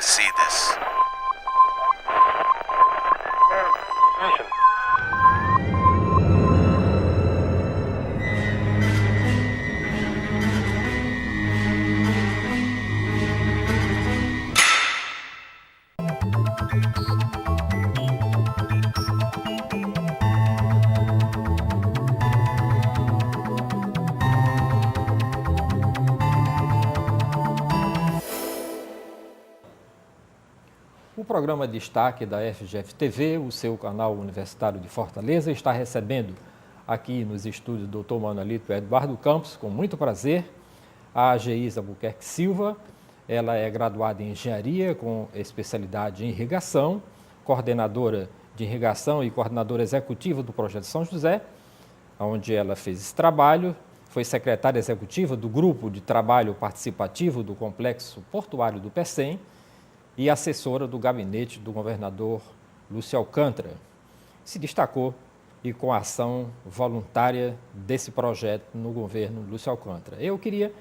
see this. O programa Destaque da FGF-TV, o seu canal universitário de Fortaleza, está recebendo aqui nos estúdios do Dr. Manuelito Eduardo Campos, com muito prazer, a Geisa Albuquerque Silva. Ela é graduada em Engenharia com especialidade em Irrigação, coordenadora de Irrigação e coordenadora executiva do Projeto São José, onde ela fez esse trabalho. Foi secretária executiva do Grupo de Trabalho Participativo do Complexo Portuário do PECEM, e assessora do gabinete do governador Lúcio Alcântara. Se destacou e com a ação voluntária desse projeto no governo Lúcio Alcântara. Eu queria,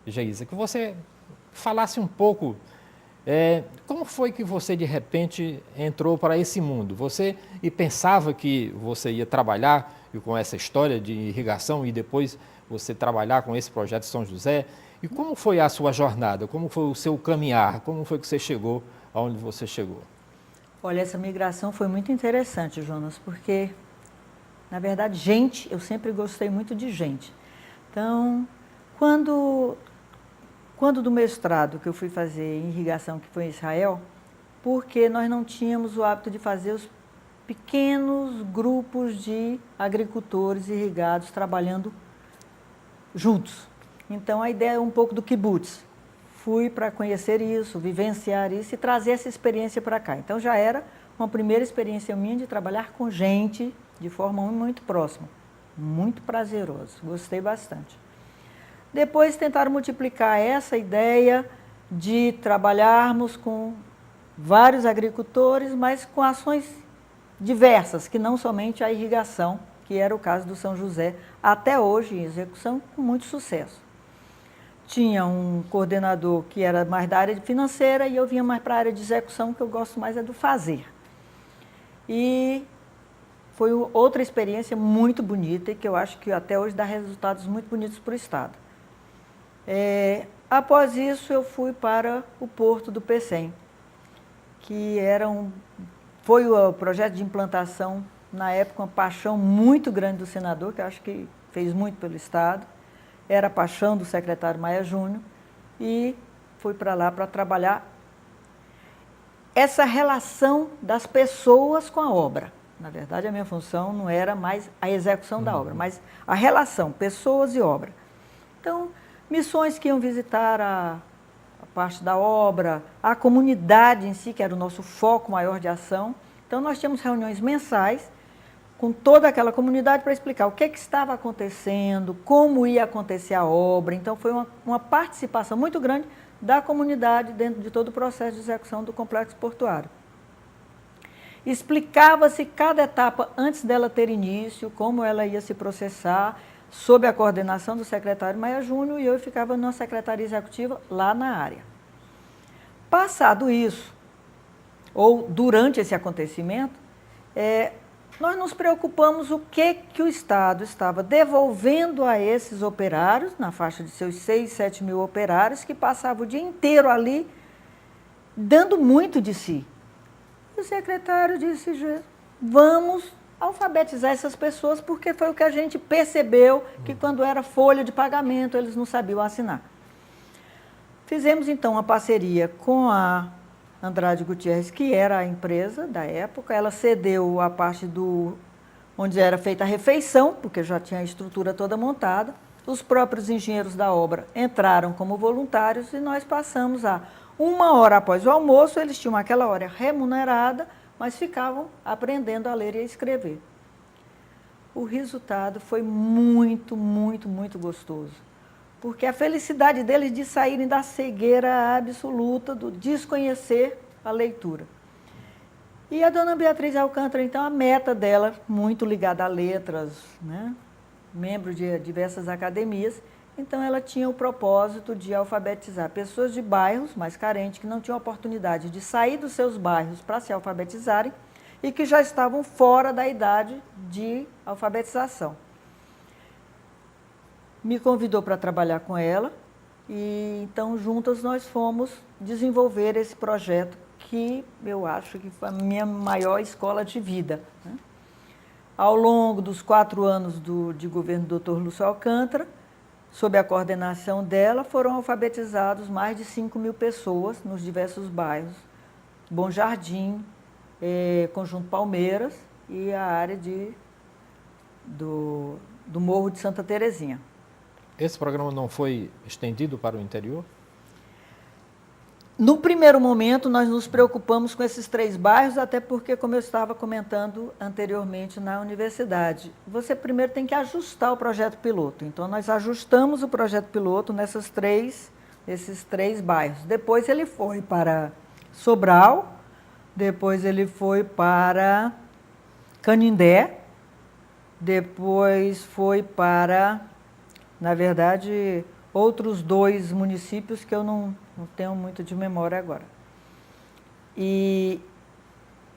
Geisa, que você falasse um pouco como foi que você de repente entrou para esse mundo. Você pensava que você ia trabalhar com essa história de irrigação e depois você trabalhar com esse projeto São José? E como foi a sua jornada? Como foi o seu caminhar? Como foi que você chegou aonde você chegou? Olha, essa migração foi muito interessante, Jonas, porque, na verdade, eu sempre gostei muito de gente. Então, quando do mestrado que eu fui fazer em irrigação, que foi em Israel, porque nós não tínhamos o hábito de fazer os pequenos grupos de agricultores irrigados trabalhando juntos. Então, a ideia é um pouco do kibbutz. Fui para conhecer isso, vivenciar isso e trazer essa experiência para cá. Então, já era uma primeira experiência minha de trabalhar com gente de forma muito próxima. Muito prazeroso, gostei bastante. Depois, tentaram multiplicar essa ideia de trabalharmos com vários agricultores, mas com ações diversas, que não somente a irrigação, que era o caso do São José, até hoje em execução, com muito sucesso. Tinha um coordenador que era mais da área financeira e eu vinha mais para a área de execução, que eu gosto mais é do fazer. E foi outra experiência muito bonita e que eu acho que até hoje dá resultados muito bonitos para o Estado. Após isso, eu fui para o Porto do PECEM, que foi o projeto de implantação, na época, uma paixão muito grande do senador, que eu acho que fez muito pelo Estado. Era a paixão do secretário Maia Júnior, e fui para lá para trabalhar essa relação das pessoas com a obra. Na verdade, a minha função não era mais a execução da obra, mas a relação, pessoas e obra. Então, missões que iam visitar a parte da obra, a comunidade em si, que era o nosso foco maior de ação. Então, nós tínhamos reuniões mensais com toda aquela comunidade para explicar o que estava acontecendo, como ia acontecer a obra. Então, foi uma participação muito grande da comunidade dentro de todo o processo de execução do complexo portuário. Explicava-se cada etapa antes dela ter início, como ela ia se processar, sob a coordenação do secretário Maia Júnior, e eu ficava na secretaria executiva lá na área. Passado isso, ou durante esse acontecimento, nós nos preocupamos o que o Estado estava devolvendo a esses operários, na faixa de seus 6, 7 mil operários, que passavam o dia inteiro ali, dando muito de si. E o secretário disse, vamos alfabetizar essas pessoas, porque foi o que a gente percebeu, que quando era folha de pagamento, eles não sabiam assinar. Fizemos, então, uma parceria com a Andrade Gutierrez, que era a empresa da época. Ela cedeu a parte onde era feita a refeição, porque já tinha a estrutura toda montada. Os próprios engenheiros da obra entraram como voluntários e nós passamos a 1 hora após o almoço. Eles tinham aquela hora remunerada, mas ficavam aprendendo a ler e a escrever. O resultado foi muito, muito, muito gostoso, porque a felicidade deles de saírem da cegueira absoluta, do desconhecer a leitura. E a dona Beatriz Alcântara, então, a meta dela, muito ligada a letras, né? Membro de diversas academias, Então, ela tinha o propósito de alfabetizar pessoas de bairros mais carentes, que não tinham oportunidade de sair dos seus bairros para se alfabetizarem e que já estavam fora da idade de alfabetização. Me convidou para trabalhar com ela e, então, juntas nós fomos desenvolver esse projeto que eu acho que foi a minha maior escola de vida, né? Ao longo dos 4 anos de governo do Dr. Lúcio Alcântara, sob a coordenação dela, foram alfabetizados mais de 5.000 pessoas nos diversos bairros. Bom Jardim, Conjunto Palmeiras e a área do Morro de Santa Terezinha. Esse programa não foi estendido para o interior? No primeiro momento, nós nos preocupamos com esses 3 bairros, até porque, como eu estava comentando anteriormente na universidade, você primeiro tem que ajustar o projeto piloto. Então, nós ajustamos o projeto piloto nesses 3 bairros. Depois ele foi para Sobral, depois ele foi para Canindé, depois foi para, na verdade, outros 2 municípios que eu não tenho muito de memória agora.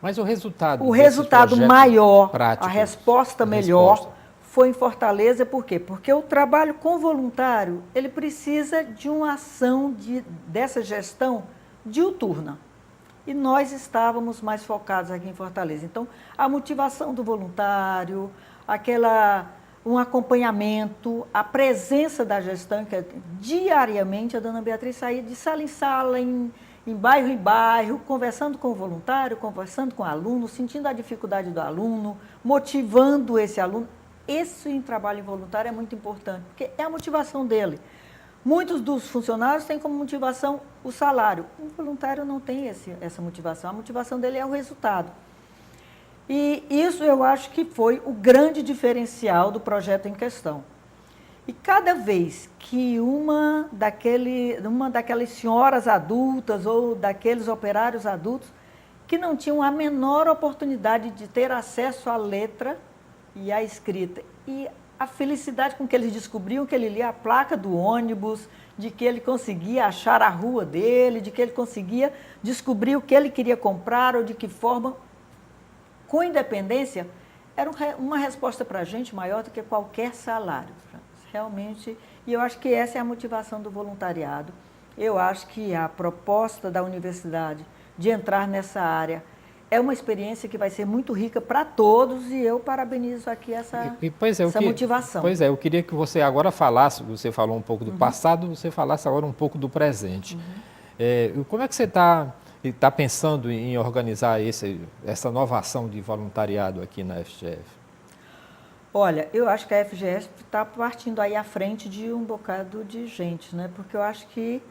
Mas o resultado maior, prático, a resposta melhor, foi em Fortaleza. Por quê? Porque o trabalho com voluntário, ele precisa de uma ação dessa gestão diuturna. E nós estávamos mais focados aqui em Fortaleza. Então, a motivação do voluntário, um acompanhamento, a presença da gestão, que diariamente a dona Beatriz saía de sala em sala, em bairro, conversando com o voluntário, conversando com o aluno, sentindo a dificuldade do aluno, motivando esse aluno. Esse em trabalho voluntário é muito importante, porque é a motivação dele. Muitos dos funcionários têm como motivação o salário. O voluntário não tem essa motivação, a motivação dele é o resultado. E isso eu acho que foi o grande diferencial do projeto em questão. E cada vez que uma daquelas senhoras adultas ou daqueles operários adultos que não tinham a menor oportunidade de ter acesso à letra e à escrita, e a felicidade com que eles descobriam que ele lia a placa do ônibus, de que ele conseguia achar a rua dele, de que ele conseguia descobrir o que ele queria comprar ou de que forma, com independência, era uma resposta para a gente maior do que qualquer salário. Realmente, e eu acho que essa é a motivação do voluntariado. Eu acho que a proposta da universidade de entrar nessa área é uma experiência que vai ser muito rica para todos e eu parabenizo aqui essa motivação. Pois é, eu queria que você agora falasse, você falou um pouco do passado, você falasse agora um pouco do presente. Como é que você está pensando em organizar essa nova ação de voluntariado aqui na FGF? Olha, eu acho que a FGF está partindo aí à frente de um bocado de gente, né? Porque eu acho que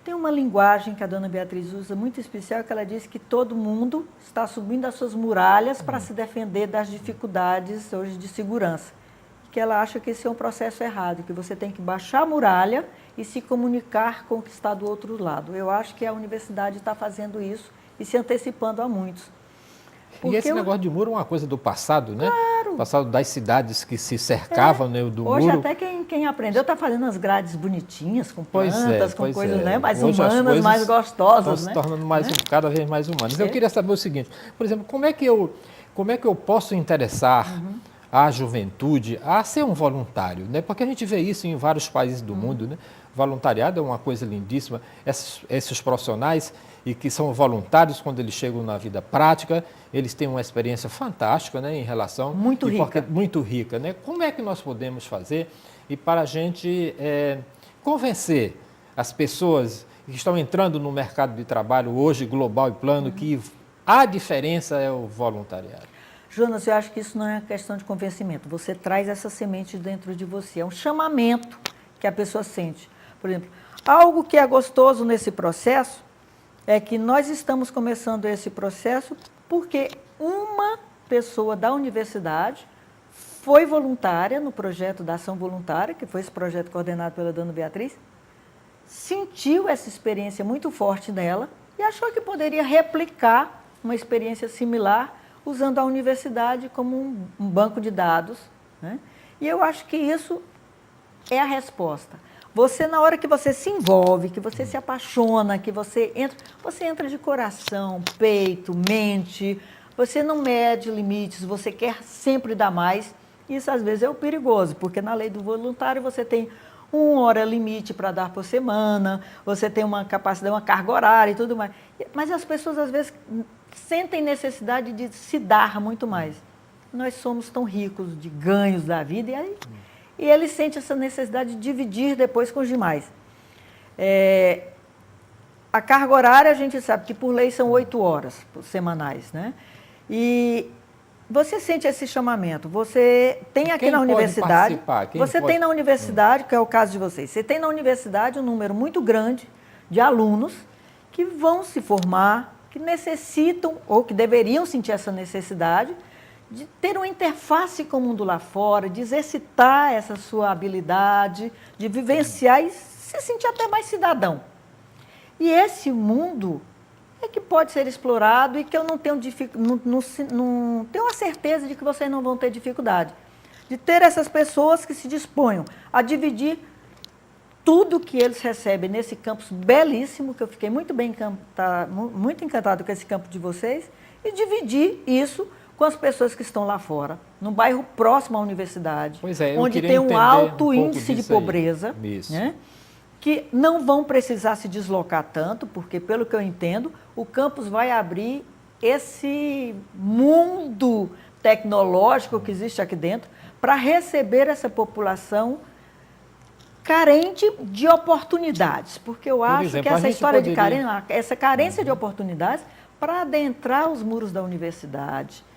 tem uma linguagem que a dona Beatriz usa muito especial, que ela diz que todo mundo está subindo as suas muralhas para se defender das dificuldades hoje de segurança. Que ela acha que esse é um processo errado, que você tem que baixar a muralha e se comunicar com o que está do outro lado. Eu acho que a universidade está fazendo isso e se antecipando a muitos. E esse negócio de muro é uma coisa do passado, né? Claro. Passado das cidades que se cercavam, né, do hoje muro. Hoje até quem aprendeu está fazendo as grades bonitinhas, com plantas, com coisas, né, mais hoje humanas, mais gostosas. Estão se tornando cada vez mais humanas. Eu queria saber o seguinte, por exemplo, como é que eu posso interessar a juventude a ser um voluntário, né? Porque a gente vê isso em vários países do mundo, né? Voluntariado é uma coisa lindíssima. Esses profissionais e que são voluntários, quando eles chegam na vida prática, eles têm uma experiência fantástica, né, em relação... Muito rica. Muito rica, né? Como é que nós podemos fazer e para a gente convencer as pessoas que estão entrando no mercado de trabalho hoje, global e plano, que a diferença é o voluntariado? Jonas, eu acho que isso não é questão de convencimento. Você traz essa semente dentro de você. É um chamamento que a pessoa sente. Por exemplo, algo que é gostoso nesse processo é que nós estamos começando esse processo porque uma pessoa da universidade foi voluntária no projeto da ação voluntária, que foi esse projeto coordenado pela dona Beatriz, sentiu essa experiência muito forte nela e achou que poderia replicar uma experiência similar usando a universidade como um banco de dados, né? E eu acho que isso é a resposta. Você, na hora que você se envolve, que você se apaixona, que você entra de coração, peito, mente, você não mede limites, você quer sempre dar mais. Isso, às vezes, é o perigoso, porque na lei do voluntário você tem 1 hora limite para dar por semana, você tem uma capacidade, uma carga horária e tudo mais. Mas as pessoas, às vezes, sentem necessidade de se dar muito mais. Nós somos tão ricos de ganhos da vida, e ele sente essa necessidade de dividir depois com os demais. A carga horária, a gente sabe que por lei são 8 horas semanais, né? E você sente esse chamamento, você tem aqui na universidade, você tem na universidade, que é o caso de vocês, você tem na universidade um número muito grande de alunos que vão se formar, que necessitam ou que deveriam sentir essa necessidade de ter uma interface com o mundo lá fora, de exercitar essa sua habilidade, de vivenciar e se sentir até mais cidadão. E esse mundo é que pode ser explorado e que eu não tenho a certeza de que vocês não vão ter dificuldade. De ter essas pessoas que se disponham a dividir tudo que eles recebem nesse campus belíssimo, que eu fiquei muito encantado com esse campus de vocês, e dividir isso com as pessoas que estão lá fora, num bairro próximo à universidade, onde tem um alto índice de pobreza, né, que não vão precisar se deslocar tanto, porque, pelo que eu entendo, o campus vai abrir esse mundo tecnológico que existe aqui dentro para receber essa população carente de oportunidades, porque eu acho que essa história de carência, essa carência de oportunidades, para adentrar os muros da universidade,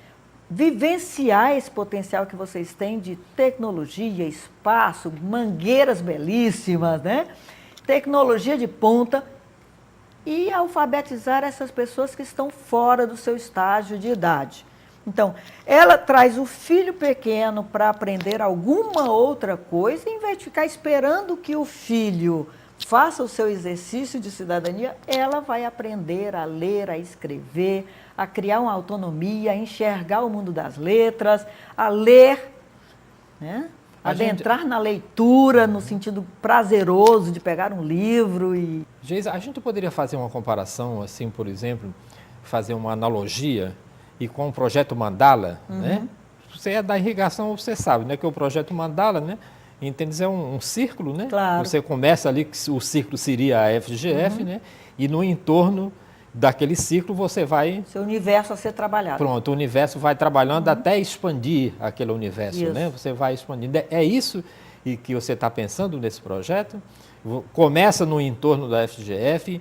vivenciar esse potencial que vocês têm de tecnologia, espaço, mangueiras belíssimas, né? Tecnologia de ponta, e alfabetizar essas pessoas que estão fora do seu estágio de idade. Então, ela traz o filho pequeno para aprender alguma outra coisa, em vez de ficar esperando que o filho faça o seu exercício de cidadania, ela vai aprender a ler, a escrever, a criar uma autonomia, a enxergar o mundo das letras, a ler, né? Adentrar na leitura no sentido prazeroso de pegar um livro e... Geisa, a gente poderia fazer uma comparação, assim, por exemplo, fazer uma analogia e com o projeto Mandala, né? Você é da irrigação, você sabe, né, que o projeto Mandala, né, entende, é um círculo, né? Claro. Você começa ali, que o círculo seria a FGF, né? E no entorno daquele círculo você vai... Seu universo a ser trabalhado. Pronto, o universo vai trabalhando até expandir aquele universo, né? Você vai expandindo. É isso e que você está pensando nesse projeto? Começa no entorno da FGF,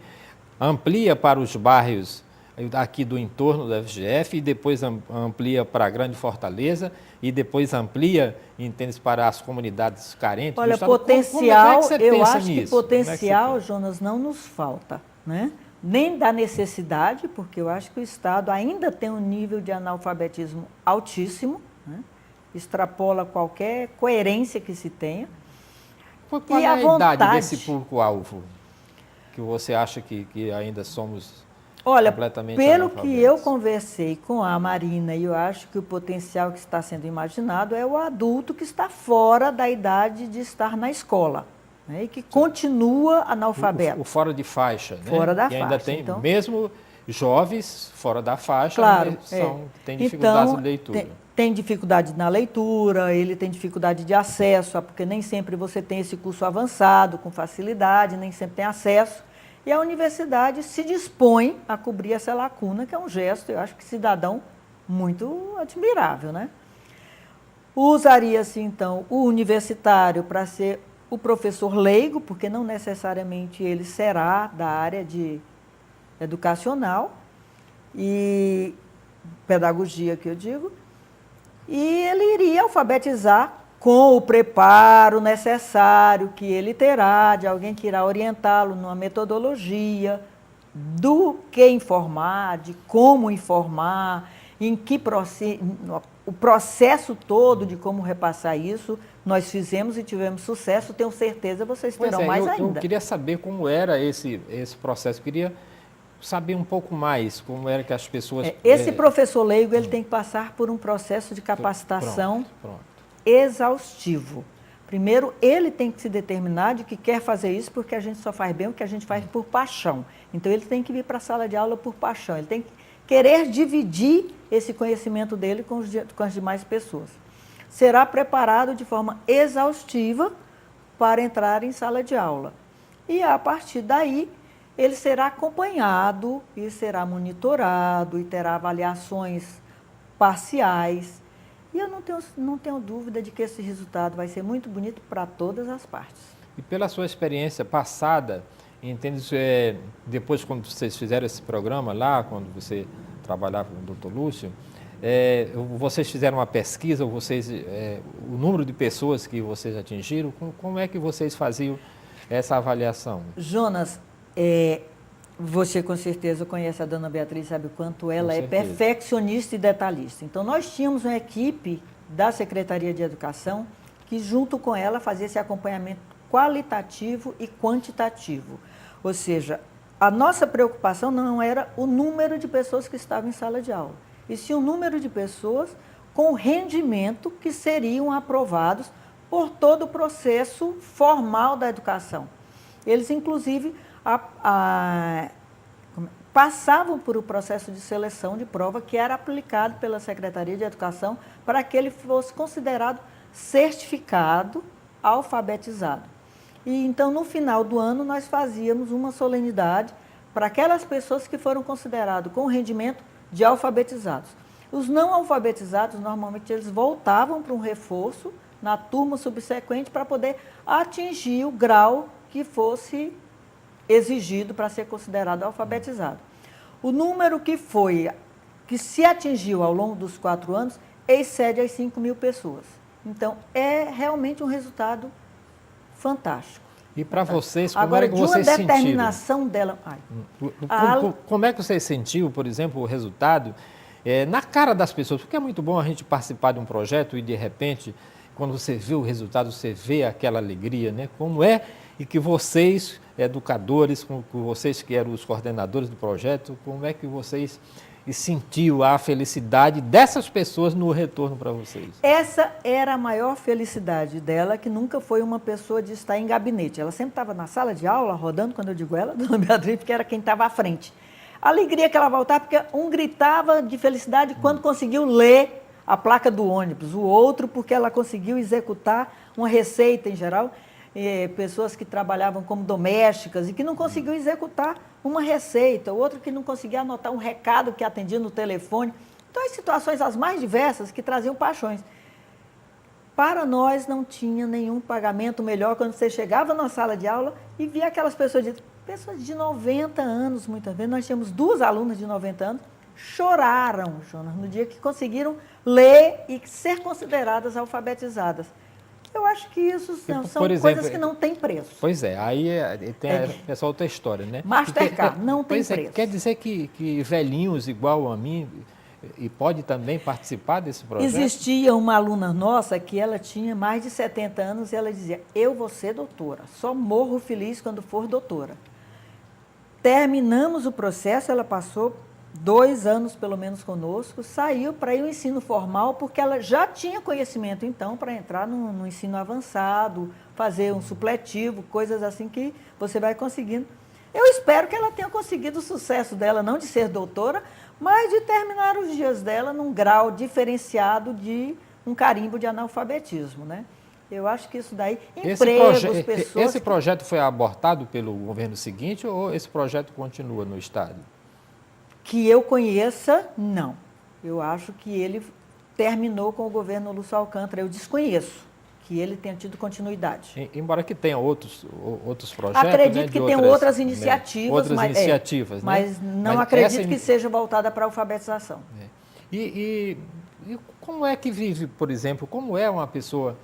amplia para os bairros aqui do entorno da FGF, e depois amplia para a Grande Fortaleza, e depois amplia, entende, para as comunidades carentes. Olha, potencial, eu acho que potencial, Jonas, não nos falta, né? Nem da necessidade, porque eu acho que o Estado ainda tem um nível de analfabetismo altíssimo, né? Extrapola qualquer coerência que se tenha. Qual é a idade desse público-alvo que você acha que ainda somos... Olha, pelo que eu conversei com a Marina, e eu acho que o potencial que está sendo imaginado é o adulto que está fora da idade de estar na escola, né, e que continua analfabeto. O fora de faixa, né? Fora da faixa. E ainda tem, então, mesmo jovens fora da faixa, claro, têm dificuldade de leitura. Tem dificuldade na leitura, ele tem dificuldade de acesso, porque nem sempre você tem esse curso avançado com facilidade, nem sempre tem acesso. E a universidade se dispõe a cobrir essa lacuna, que é um gesto, eu acho que cidadão, muito admirável, né? Usaria-se, então, o universitário para ser o professor leigo, porque não necessariamente ele será da área de educacional e pedagogia, que eu digo, e ele iria alfabetizar com o preparo necessário que ele terá, de alguém que irá orientá-lo numa metodologia do que informar, de como informar, em que o processo todo de como repassar isso, nós fizemos e tivemos sucesso, tenho certeza vocês terão mais ainda. Eu queria saber como era esse processo, eu queria saber um pouco mais como era que as pessoas... Esse professor leigo, ele tem que passar por um processo de capacitação exaustivo, Primeiro, ele tem que se determinar de que quer fazer isso, porque a gente só faz bem o que a gente faz por paixão. Então, ele tem que vir para a sala de aula por paixão, ele tem que querer dividir esse conhecimento dele com as demais pessoas. Será preparado de forma exaustiva para entrar em sala de aula. E, a partir daí, ele será acompanhado e será monitorado e terá avaliações parciais. E eu não tenho dúvida de que esse resultado vai ser muito bonito para todas as partes. E pela sua experiência passada, entende, depois quando vocês fizeram esse programa lá, quando você trabalhava com o Dr. Lúcio, vocês fizeram uma pesquisa, o número de pessoas que vocês atingiram, como é que vocês faziam essa avaliação? Jonas, você com certeza conhece a dona Beatriz, sabe o quanto ela é perfeccionista e detalhista. Então, nós tínhamos uma equipe da Secretaria de Educação que, junto com ela, fazia esse acompanhamento qualitativo e quantitativo. Ou seja, a nossa preocupação não era o número de pessoas que estavam em sala de aula, e sim o número de pessoas com rendimento que seriam aprovados por todo o processo formal da educação. Eles, inclusive, passavam por um processo de seleção de prova que era aplicado pela Secretaria de Educação para que ele fosse considerado certificado, alfabetizado. E então, no final do ano, nós fazíamos uma solenidade para aquelas pessoas que foram consideradas com rendimento de alfabetizados. Os não alfabetizados, normalmente, eles voltavam para um reforço na turma subsequente para poder atingir o grau que fosse exigido para ser considerado alfabetizado. O número que se atingiu ao longo dos 4 anos excede as 5.000 pessoas. Então, é realmente um resultado fantástico. E para vocês, como agora, é que vocês sentiram? Agora, de uma determinação dela... Como é que você sentiu, por exemplo, o resultado na cara das pessoas? Porque é muito bom a gente participar de um projeto e, de repente, quando você vê o resultado, você vê aquela alegria, né? Como é e que vocês, educadores, com vocês que eram os coordenadores do projeto, como é que vocês sentiu a felicidade dessas pessoas no retorno para vocês? Essa era a maior felicidade dela, que nunca foi uma pessoa de estar em gabinete. Ela sempre estava na sala de aula, rodando, quando eu digo ela, dona Beatriz, porque era quem estava à frente. A alegria que ela voltava, porque um gritava de felicidade quando conseguiu ler a placa do ônibus, o outro porque ela conseguiu executar uma receita em geral, pessoas que trabalhavam como domésticas e que não conseguiam executar uma receita, o outro que não conseguia anotar um recado que atendia no telefone. Então, as situações as mais diversas que traziam paixões. Para nós não tinha nenhum pagamento melhor quando você chegava na sala de aula e via aquelas pessoas de 90 anos, muitas vezes. Nós tínhamos 2 alunas de 90 anos, choraram, Jonas, no dia que conseguiram ler e ser consideradas alfabetizadas. Eu acho que isso são coisas que não têm preço. Pois é, aí tem essa outra história, né? Mastercard, não tem preço. Quer dizer que velhinhos igual a mim e pode também participar desse projeto? Existia uma aluna nossa que ela tinha mais de 70 anos e ela dizia: eu vou ser doutora, só morro feliz quando for doutora. Terminamos o processo, ela passou 2 anos pelo menos conosco, saiu para ir ao ensino formal, porque ela já tinha conhecimento então para entrar no ensino avançado, fazer um supletivo, coisas assim que você vai conseguindo. Eu espero que ela tenha conseguido o sucesso dela, não de ser doutora, mas de terminar os dias dela num grau diferenciado de um carimbo de analfabetismo, né? Eu acho que isso daí, empregos, pessoas... Esse projeto foi abortado pelo governo seguinte ou esse projeto continua no Estado? Que eu conheça, não. Eu acho que ele terminou com o governo Lúcio Alcântara. Eu desconheço que ele tenha tido continuidade. Embora que tenha outros projetos. Acredito, né, que tem outras iniciativas. Mas não acredito que seja voltada para a alfabetização. E como é que vive, por exemplo, como é uma pessoa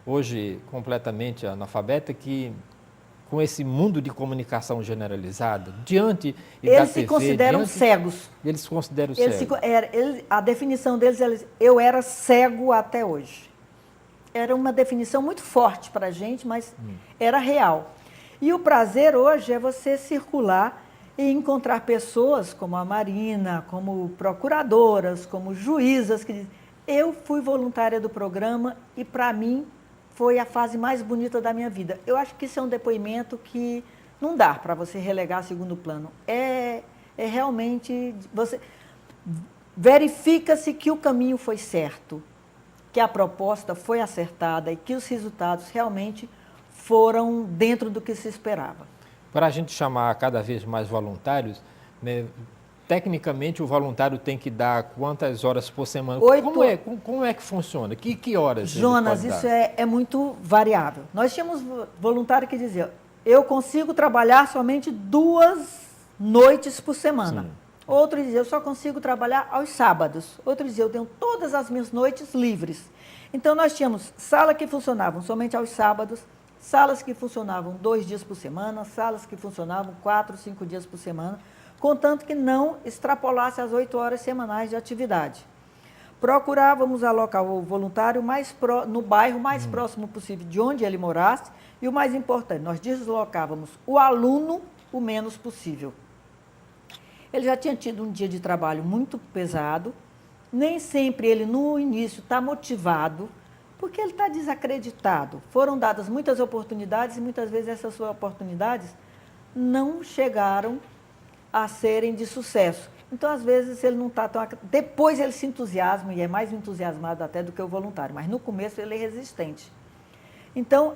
hoje completamente analfabeta que... com esse mundo de comunicação generalizada, diante da TV... Eles se consideram cegos. Eles se consideram cegos. A definição deles, eu era cego até hoje. Era uma definição muito forte para a gente, mas era real. E o prazer hoje é você circular e encontrar pessoas como a Marina, como procuradoras, como juízas, que dizem: eu fui voluntária do programa e, para mim, foi a fase mais bonita da minha vida. Eu acho que isso é um depoimento que não dá para você relegar a segundo plano. É realmente, verifica-se que o caminho foi certo, que a proposta foi acertada e que os resultados realmente foram dentro do que se esperava. Para a gente chamar cada vez mais voluntários, né, tecnicamente o voluntário tem que dar quantas horas por semana? Como é que funciona? Que horas? Jonas, isso é muito variável. Nós tínhamos voluntário que dizia, eu consigo trabalhar somente 2 noites por semana. Sim. Outro dizia, eu só consigo trabalhar aos sábados. Outro dizia, eu tenho todas as minhas noites livres. Então, nós tínhamos salas que funcionavam somente aos sábados, salas que funcionavam 2 dias por semana, salas que funcionavam 4, 5 dias por semana, contanto que não extrapolasse as 8 horas semanais de atividade. Procurávamos alocar o voluntário no bairro mais próximo possível de onde ele morasse e o mais importante, nós deslocávamos o aluno o menos possível. Ele já tinha tido um dia de trabalho muito pesado, nem sempre ele no início está motivado, porque ele está desacreditado. Foram dadas muitas oportunidades e muitas vezes essas oportunidades não chegaram a serem de sucesso. Então, às vezes, ele não está tão... Depois ele se entusiasma e é mais entusiasmado até do que o voluntário, mas no começo ele é resistente. Então,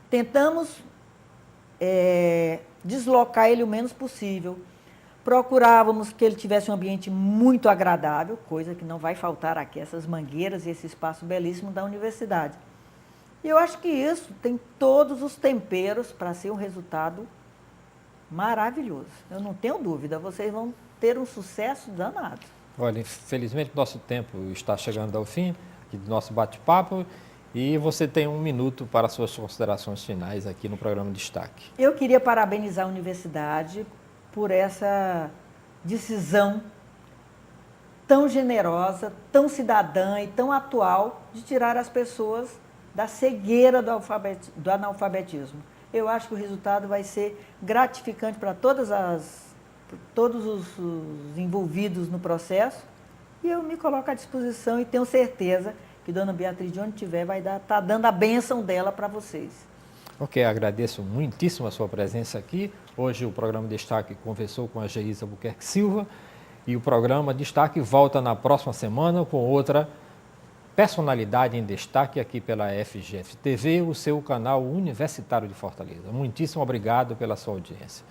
tentamos deslocar ele o menos possível. Procurávamos que ele tivesse um ambiente muito agradável, coisa que não vai faltar aqui, essas mangueiras e esse espaço belíssimo da universidade. E eu acho que isso tem todos os temperos para ser um resultado maravilhoso. Eu não tenho dúvida, vocês vão ter um sucesso danado. Olha, infelizmente nosso tempo está chegando ao fim do nosso bate-papo e você tem 1 minuto para suas considerações finais aqui no programa Destaque. Eu queria parabenizar a universidade por essa decisão tão generosa, tão cidadã e tão atual de tirar as pessoas da cegueira do analfabetismo. Eu acho que o resultado vai ser gratificante para todos os envolvidos no processo e eu me coloco à disposição e tenho certeza que Dona Beatriz, de onde estiver, vai estar dando a bênção dela para vocês. Ok, agradeço muitíssimo a sua presença aqui. Hoje o programa Destaque conversou com a Geisa Albuquerque Silva e o programa Destaque volta na próxima semana com outra personalidade em destaque aqui pela FGF TV, o seu canal universitário de Fortaleza. Muitíssimo obrigado pela sua audiência.